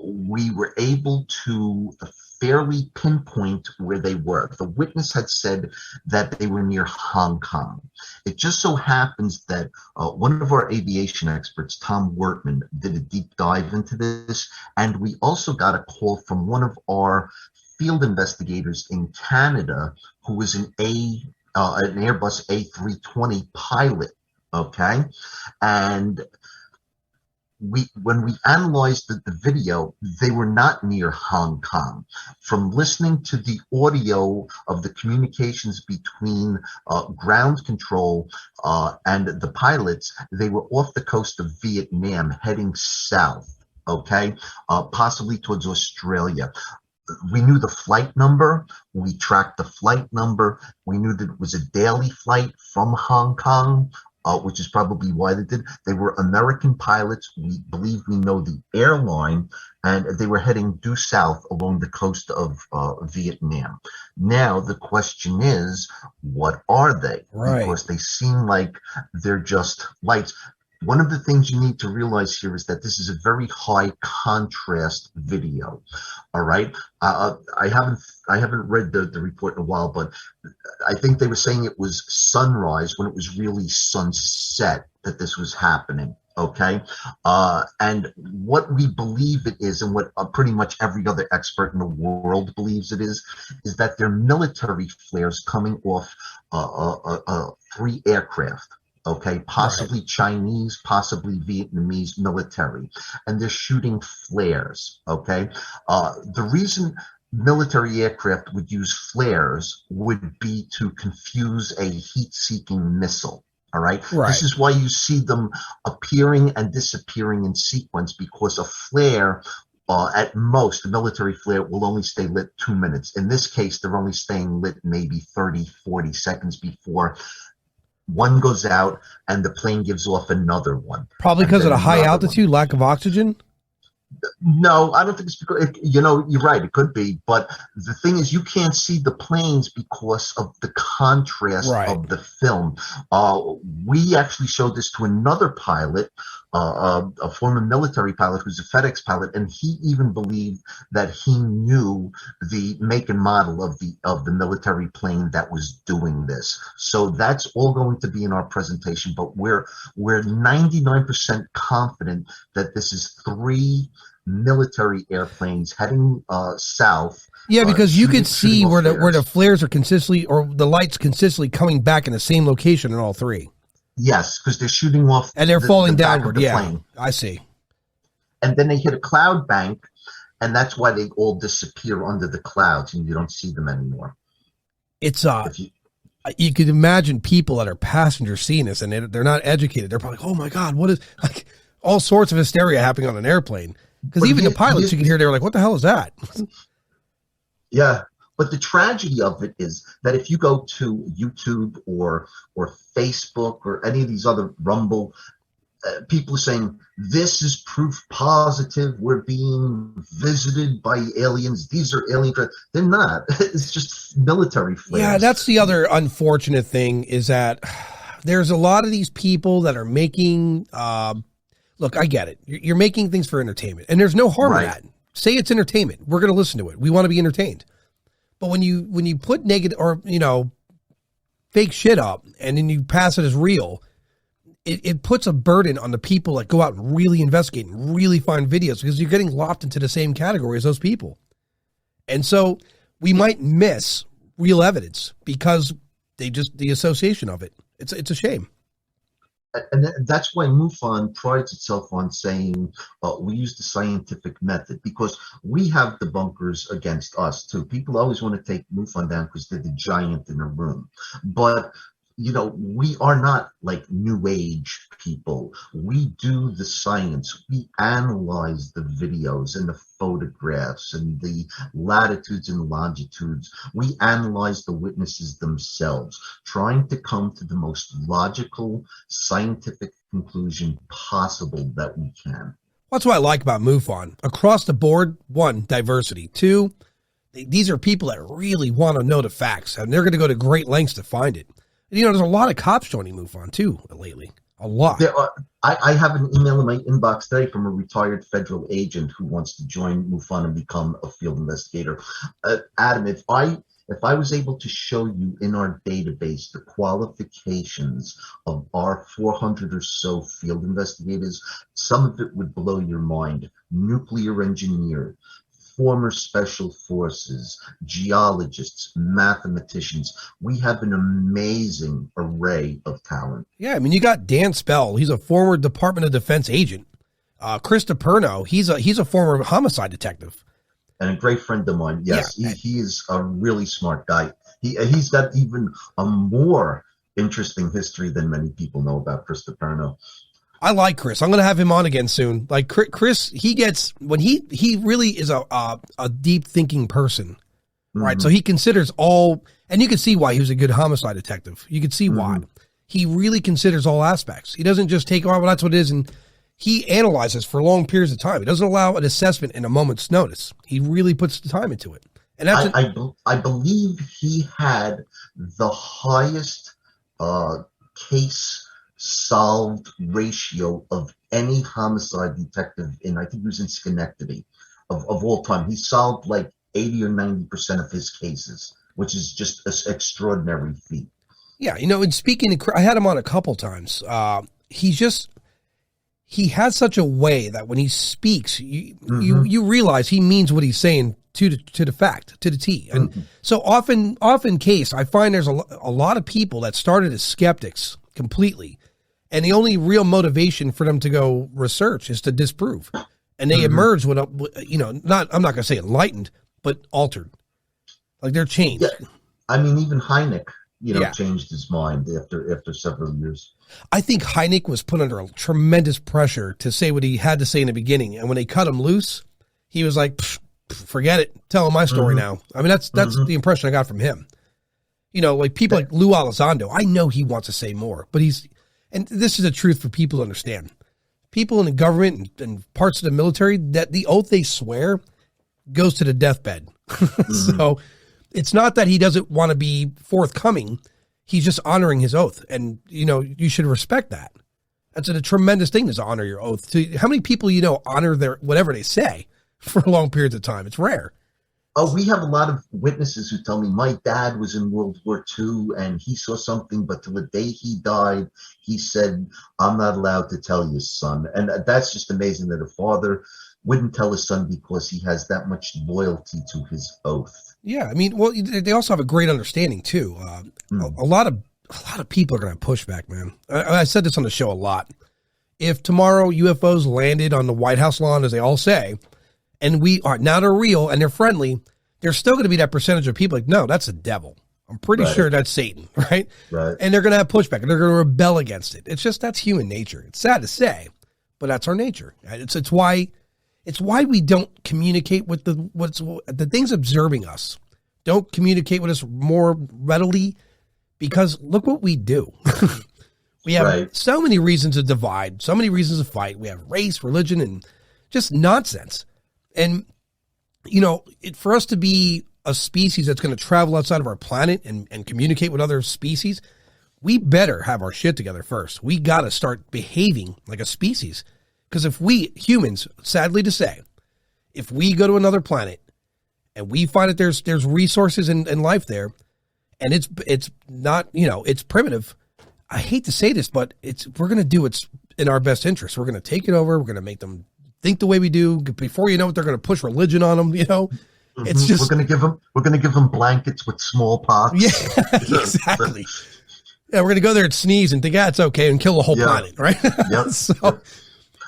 We were able to fairly pinpoint where they were. The witness had said that they were near Hong Kong. It just so happens that one of our aviation experts, Tom Wortman, did a deep dive into this, and we also got a call from one of our field investigators in Canada who was an Airbus A320 pilot, okay? And when we analyzed the video, they were not near Hong Kong. From listening to the audio of the communications between ground control and the pilots, they were off the coast of Vietnam heading south, okay, possibly towards Australia. We knew the flight number. We tracked the flight number. We knew that it was a daily flight from Hong Kong, which is probably why they did. They were American pilots. We believe we know the airline, and they were heading due south along the coast of Vietnam. Now, the question is, what are they? Right. Because they seem like they're just lights. One of the things you need to realize here is that this is a very high contrast video. All right. I haven't read the report in a while, but I think they were saying it was sunrise when it was really sunset that this was happening. Okay. And what we believe it is, and what pretty much every other expert in the world believes it is that they're military flares coming off 3 aircraft. Okay, possibly right. Chinese, possibly Vietnamese military, and they're shooting flares. Okay, the reason military aircraft would use flares would be to confuse a heat-seeking missile. All right? This is why you see them appearing and disappearing in sequence, because a flare, at most, a military flare will only stay lit 2 minutes. In this case, they're only staying lit maybe 30, 40 seconds before one goes out and the plane gives off another one. Probably because of the high altitude, lack of oxygen? No, I don't think it's because, you're right, it could be. But the thing is, you can't see the planes because of the contrast of the film. We actually showed this to another pilot, a former military pilot who's a FedEx pilot, and he even believed that he knew the make and model of the military plane that was doing this. So that's all going to be in our presentation, but we're 99% confident that this is 3 military airplanes heading south. Yeah, because you could see where the flares are consistently, or the lights consistently coming back in the same location in all 3. Yes, because they're shooting off and they're falling the downward. Back of the Yeah, plane. I see. And then they hit a cloud bank, and that's why they all disappear under the clouds, and you don't see them anymore. It's you could imagine people that are passengers seeing this, and they're not educated. They're probably like, "Oh my God, what is like?" All sorts of hysteria happening on an airplane. Because even the pilots, you can hear, they were like, "What the hell is that?" Yeah. But the tragedy of it is that if you go to YouTube or Facebook or any of these other Rumble, people are saying, this is proof positive we're being visited by aliens. These are alien. They're not. It's just military flares. Yeah, that's the other unfortunate thing, is that there's a lot of these people that are making, look, I get it. You're making things for entertainment, and there's no harm in that. Say it's entertainment. We're going to listen to it. We want to be entertained. But when you put negative or, fake shit up and then you pass it as real, it puts a burden on the people that go out and really investigate and really find videos, because you're getting lopped into the same category as those people. And so we might miss real evidence because the association of it. It's a shame. And that's why MUFON prides itself on saying we use the scientific method, because we have debunkers against us too. People always want to take MUFON down because they're the giant in a room. But we are not like New Age people. We do the science. We analyze the videos and the photographs and the latitudes and longitudes. We analyze the witnesses themselves, trying to come to the most logical, scientific conclusion possible that we can. That's what I like about MUFON. Across the board, one, diversity. Two, these are people that really want to know the facts, and they're going to go to great lengths to find it. There's a lot of cops joining MUFON too lately. A lot. I have an email in my inbox today from a retired federal agent who wants to join MUFON and become a field investigator. Adam, if I was able to show you in our database the qualifications of our 400 or so field investigators, some of it would blow your mind. Nuclear engineer, former special forces, geologists, mathematicians. We have an amazing array of talent. Yeah, I mean, you got Dan Spell. He's a former Department of Defense agent. Chris DiPerno, he's a former homicide detective. And a great friend of mine. Yes, yeah. He is a really smart guy. He's got even a more interesting history than many people know about Chris DiPerno. I like Chris. I'm going to have him on again soon. Like Chris, he gets when he really is a deep thinking person, right? Mm-hmm. So he considers all, and you can see why he was a good homicide detective. You can see why he really considers all aspects. He doesn't just take, oh, well, that's what it is, and he analyzes for long periods of time. He doesn't allow an assessment in a moment's notice. He really puts the time into it, and that's I believe he had the highest case solved ratio of any homicide detective I think he was in Schenectady of all time. He solved like 80 or 90% of his cases, which is just an extraordinary feat. Yeah, and speaking of, I had him on a couple times. He has such a way that when he speaks, you realize he means what he's saying to the fact, to the T. And so often case, I find there's a lot of people that started as skeptics completely. And the only real motivation for them to go research is to disprove. And they emerge with, I'm not going to say enlightened, but altered. Like they're changed. Yeah. I mean, even Hynek, changed his mind after several years. I think Hynek was put under a tremendous pressure to say what he had to say in the beginning. And when they cut him loose, he was like, forget it. Telling my story now. I mean, that's the impression I got from him. Like people like Lou Elizondo, I know he wants to say more, but and this is the truth for people to understand. People in the government and parts of the military, that the oath they swear goes to the deathbed. So it's not that he doesn't want to be forthcoming. He's just honoring his oath. And, you should respect that. That's a tremendous thing to honor your oath. How many people, honor their whatever they say for long periods of time? It's rare. Oh, we have a lot of witnesses who tell me my dad was in World War II and he saw something, but till the day he died, he said, I'm not allowed to tell you, son. And that's just amazing that a father wouldn't tell his son because he has that much loyalty to his oath. Yeah, I mean, well, they also have a great understanding too. A lot of people are going to push back, man. I said this on the show a lot. If tomorrow UFOs landed on the White House lawn, as they all say, and now they're real and they're friendly, there's still going to be that percentage of people like, no, that's the devil. I'm pretty sure that's Satan, right? Right. And they're going to have pushback and they're going to rebel against it. It's just, that's human nature. It's sad to say, but that's our nature. It's why we don't communicate with the things observing us. Don't communicate with us more readily, because look what we do. We have so many reasons to divide, so many reasons to fight. We have race, religion, and just nonsense. And, for us to be a species that's going to travel outside of our planet and communicate with other species, we better have our shit together first. We got to start behaving like a species. Because if we humans, sadly to say, if we go to another planet and we find that there's resources and life there, and it's not, it's primitive, I hate to say this, but we're going to do what's in our best interest. We're going to take it over. We're going to make them think the way we do. Before you know it, they're going to push religion on them. It's just we're going to give them blankets with smallpox. Yeah, exactly. Yeah, we're gonna go there and sneeze and think, it's okay, and kill the whole planet, right? Yep. So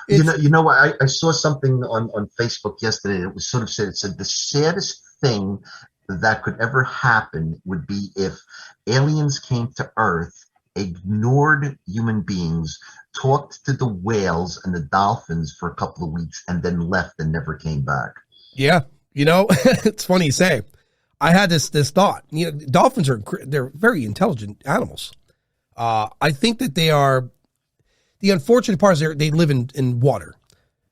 Yep. You know what? I saw something on Facebook yesterday. It was sort of said, it said the saddest thing that could ever happen would be if aliens came to Earth, ignored human beings, talked to the whales and the dolphins for a couple of weeks, and then left and never came back. yeah, it's funny you say. I had this thought. Dolphins they're very intelligent animals. I think that they are. The unfortunate part is they live in water,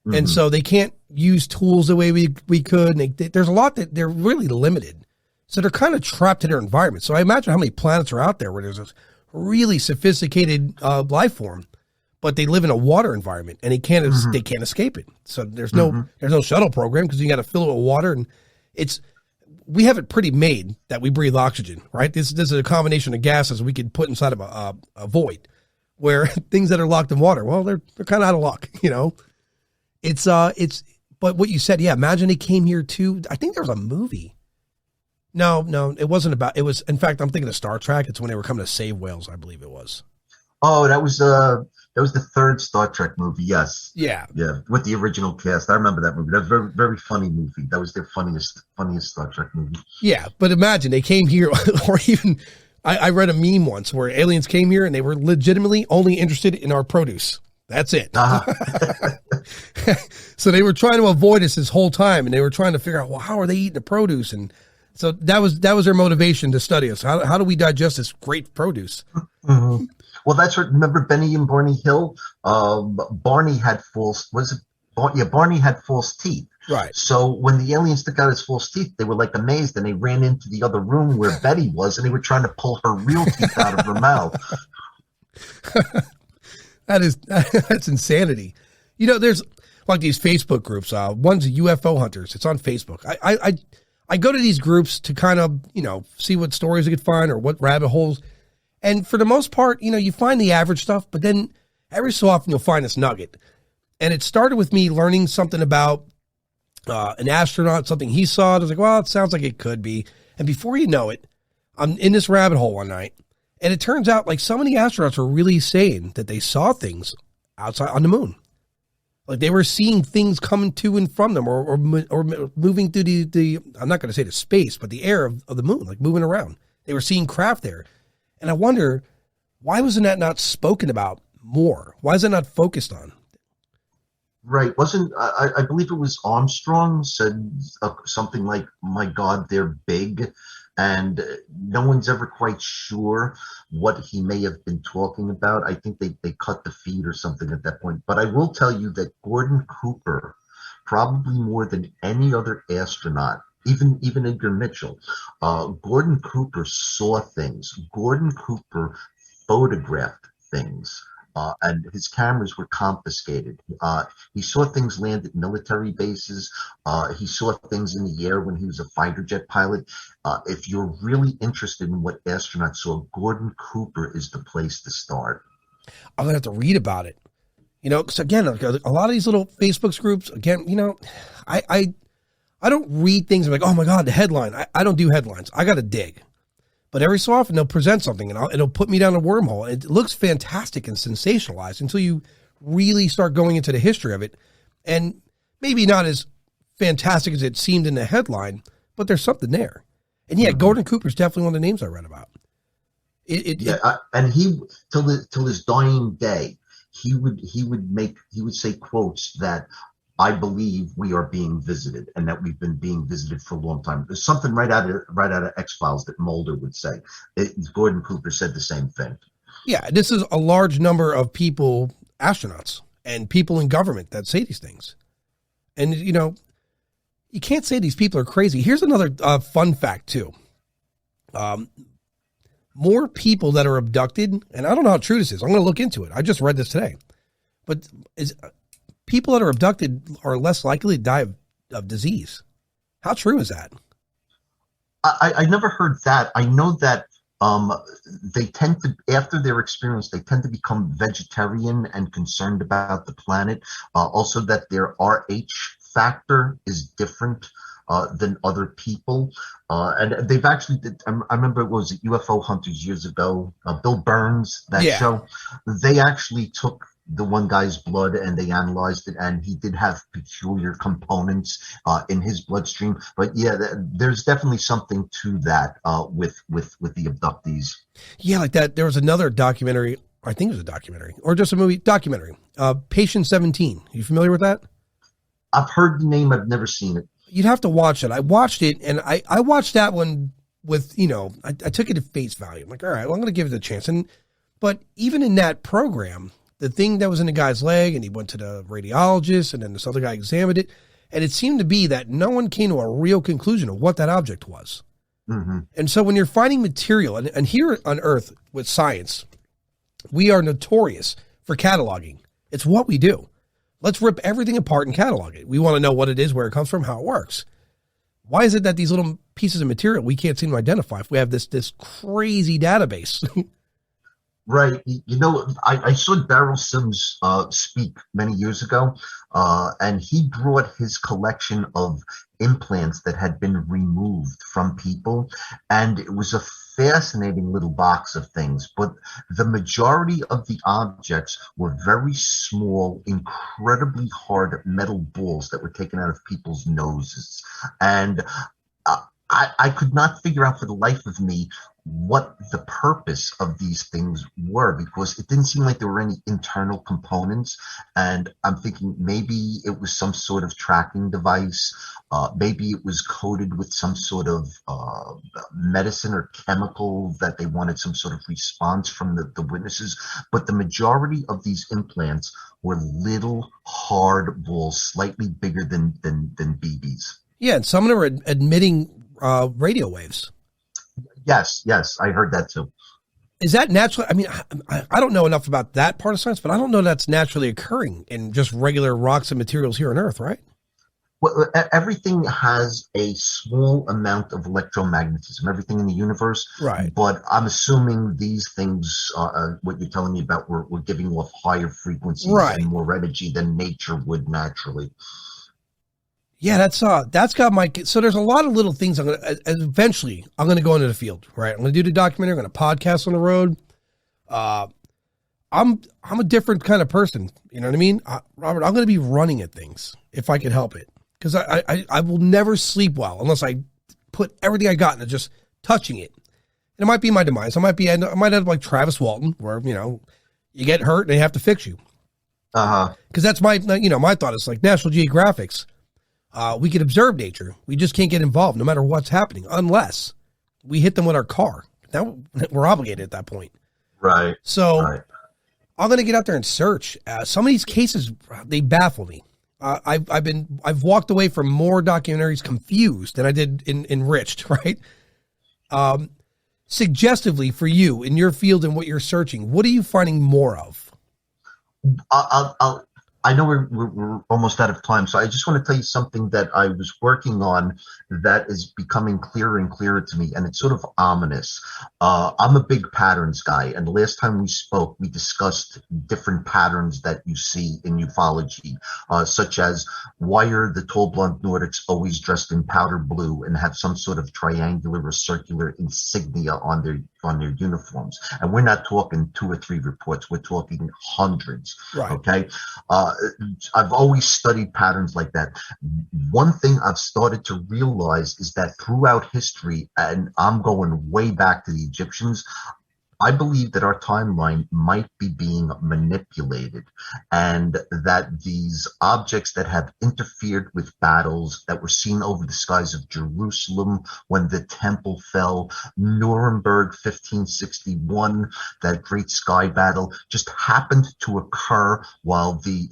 and so they can't use tools the way we could. And there's a lot that they're really limited, so they're kind of trapped in their environment. So I imagine how many planets are out there where there's this really sophisticated life form, but they live in a water environment and they can't escape it. So there's no shuttle program because you got to fill it with water, and we have it pretty made that we breathe oxygen, right? This is a combination of gases we could put inside of a void. Where things that are locked in water, well, they're kind of out of luck, but what you said, yeah, imagine they came here too. I think there was a movie. No, it wasn't in fact, I'm thinking of Star Trek. It's when they were coming to save whales, I believe it was. Oh, that was the third Star Trek movie. Yes. Yeah. Yeah. With the original cast. I remember that movie. That was a very, very funny movie. That was their funniest Star Trek movie. Yeah. But imagine they came here or even, I read a meme once where aliens came here and they were legitimately only interested in our produce. That's it. So they were trying to avoid us this whole time, and they were trying to figure out, well, how are they eating the produce? And so that was their motivation to study us. How do we digest this great produce? Mm-hmm. Well, that's what. Remember Benny and Barney Hill? Barney had Barney had false teeth. Right. So when the aliens took out his false teeth, they were like amazed, and they ran into the other room where Betty was, and they were trying to pull her real teeth out of her mouth. That's insanity. There's like these Facebook groups. One's UFO hunters. It's on Facebook. I go to these groups to kind of see what stories I could find or what rabbit holes. And for the most part, you find the average stuff, but then every so often you'll find this nugget. And it started with me learning something about an astronaut, something he saw. I was like, well, it sounds like it could be. And before you know it, I'm in this rabbit hole one night. And it turns out like some of the astronauts were really saying that they saw things outside on the moon. Like they were seeing things coming to and from them or moving through the I'm not going to say the space, but the air of the moon, like moving around. They were seeing craft there. And I wonder, why wasn't that not spoken about more? Why is it not focused on? Right. I believe it was Armstrong said something like, my God, they're big. And no one's ever quite sure what he may have been talking about. I think they cut the feed or something at that point. But I will tell you that Gordon Cooper, probably more than any other astronaut, even Edgar Mitchell, Gordon Cooper saw things. Gordon Cooper photographed things. And his cameras were confiscated. He saw things land at military bases. He saw things in the air when he was a fighter jet pilot. If you're really interested in what astronauts saw, Gordon Cooper is the place to start. I'm going to have to read about it. Because again, a lot of these little Facebook groups, again, I don't read things like, oh my God, the headline. I don't do headlines. I got to dig. But every so often they'll present something and it'll put me down a wormhole. It looks fantastic and sensationalized until you really start going into the history of it. And maybe not as fantastic as it seemed in the headline, but there's something there. And yeah, Gordon Cooper's definitely one of the names I read about. And he till his dying day, he would say quotes that, I believe we are being visited, and that we've been being visited for a long time. There's something right out of X-Files that Mulder would say. Gordon Cooper said the same thing. Yeah, this is a large number of people, astronauts, and people in government that say these things. And, you can't say these people are crazy. Here's another fun fact, too. More people that are abducted, and I don't know how true this is. I'm going to look into it. I just read this today. But people that are abducted are less likely to die of disease. How true is that? I never heard that. I know that they tend to, after their experience, they tend to become vegetarian and concerned about the planet. Also that their RH factor is different than other people. And they've actually I remember it was UFO Hunters years ago, Bill Burns, that Yeah. show. They actually took the one guy's blood and they analyzed it, and he did have peculiar components in his bloodstream. But yeah, there's definitely something to that with the abductees. Yeah, like that. There was another documentary. I think it was a documentary or just a movie documentary. Patient 17. You familiar with that? I've heard the name. I've never seen it. You'd have to watch it. I watched it, and I watched that one with, I took it at face value. I'm like, all right, well, I'm going to give it a chance. But even in that program, the thing that was in the guy's leg, and he went to the radiologist, and then this other guy examined it, and it seemed to be that no one came to a real conclusion of what that object was. Mm-hmm. And so when you're finding material, and here on Earth with science, we are notorious for cataloging. It's what we do. Let's rip everything apart and catalog it. We want to know what it is, where it comes from, how it works. Why is it that these little pieces of material we can't seem to identify if we have this crazy database? Right. I saw Daryl Sims speak many years ago, and he brought his collection of implants that had been removed from people, and it was a fascinating little box of things. But the majority of the objects were very small, incredibly hard metal balls that were taken out of people's noses. And I could not figure out for the life of me what the purpose of these things were, because it didn't seem like there were any internal components. And I'm thinking maybe it was some sort of tracking device. Maybe it was coated with some sort of medicine or chemical that they wanted some sort of response from the witnesses. But the majority of these implants were little hard balls, slightly bigger than BBs. Yeah, and some of them are admitting radio waves. Yes, I heard that too. Is that natural? I mean, I don't know enough about that part of science, but I don't know that's naturally occurring in just regular rocks and materials here on Earth, right? Well, everything has a small amount of electromagnetism, everything in the universe. Right. But I'm assuming these things, what you're telling me about, we're giving off higher frequencies and more energy than nature would naturally. Yeah, that's got my. So there's a lot of little things. Eventually I'm gonna go into the field, right? I'm gonna do the documentary. I'm gonna podcast on the road. I'm a different kind of person. You know what I mean, Robert? I'm gonna be running at things if I can help it, because I will never sleep well unless I put everything I got into just touching it. And it might be my demise. I might end up like Travis Walton, where you get hurt and they have to fix you. Because that's my my thought is like National Geographic's. We can observe nature. We just can't get involved no matter what's happening unless we hit them with our car. Now we're obligated at that point. Right. So I'm going to get out there and search. Some of these cases, they baffle me. I've walked away from more documentaries confused than I did enriched, right? Suggestively for you in your field and what you're searching, what are you finding more of? I know we're almost out of time, so I just want to tell you something that I was working on that is becoming clearer and clearer to me, and it's sort of ominous. I'm a big patterns guy, and the last time we spoke, we discussed different patterns that you see in ufology, such as why are the tall blonde Nordics always dressed in powder blue and have some sort of triangular or circular insignia on their uniforms? And we're not talking 2 or 3 reports, we're talking hundreds. Right. Okay. I've always studied patterns like that. One thing I've started to realize is that throughout history, and I'm going way back to the Egyptians, I believe that our timeline might be being manipulated, and that these objects that have interfered with battles that were seen over the skies of Jerusalem when the temple fell, Nuremberg 1561, that great sky battle, just happened to occur while the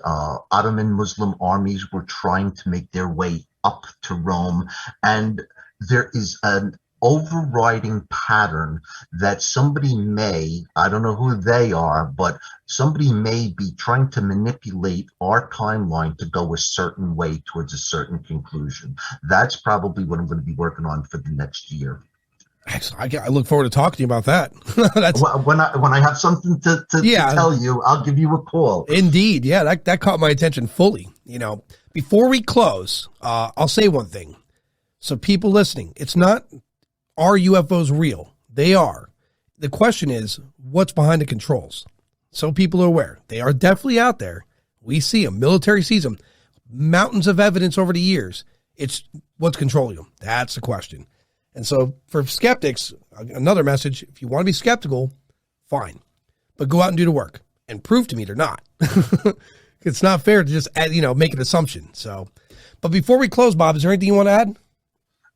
Ottoman Muslim armies were trying to make their way up to Rome. And there is an overriding pattern that somebody may, I don't know who they are, but somebody may be trying to manipulate our timeline to go a certain way towards a certain conclusion. That's probably what I'm going to be working on for the next year. Excellent. I look forward to talking to you about that. That's, when I have something to tell you, I'll give you a call. Indeed. Yeah, that caught my attention fully. Before we close, I'll say one thing. So people listening, it's not, are UFOs real? They are. The question is, what's behind the controls? So people are aware. They are definitely out there. We see them. Military sees them. Mountains of evidence over the years. It's what's controlling them. That's the question. And so for skeptics, another message, if you want to be skeptical, fine. But go out and do the work and prove to me they're not. It's not fair to just, make an assumption. So, but before we close, Bob, is there anything you want to add?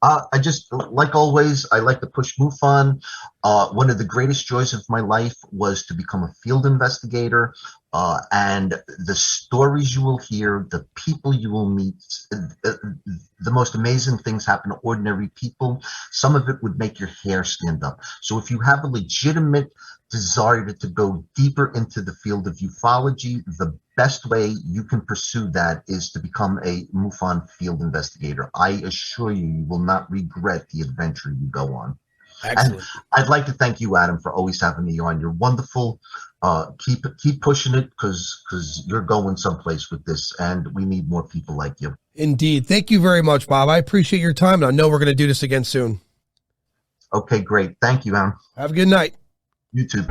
I just, like always, I like to push MUFON. One of the greatest joys of my life was to become a field investigator. And the stories you will hear, the people you will meet, the most amazing things happen to ordinary people. Some of it would make your hair stand up. So if you have a legitimate desire to go deeper into the field of ufology, the best way you can pursue that is to become a MUFON field investigator. I assure you, you will not regret the adventure you go on. Excellent. And I'd like to thank you, Adam, for always having me on. You're wonderful. Keep pushing it because you're going someplace with this, and we need more people like you. Indeed. Thank you very much, Bob. I appreciate your time, and I know we're going to do this again soon. Okay, great. Thank you, Adam. Have a good night. You too.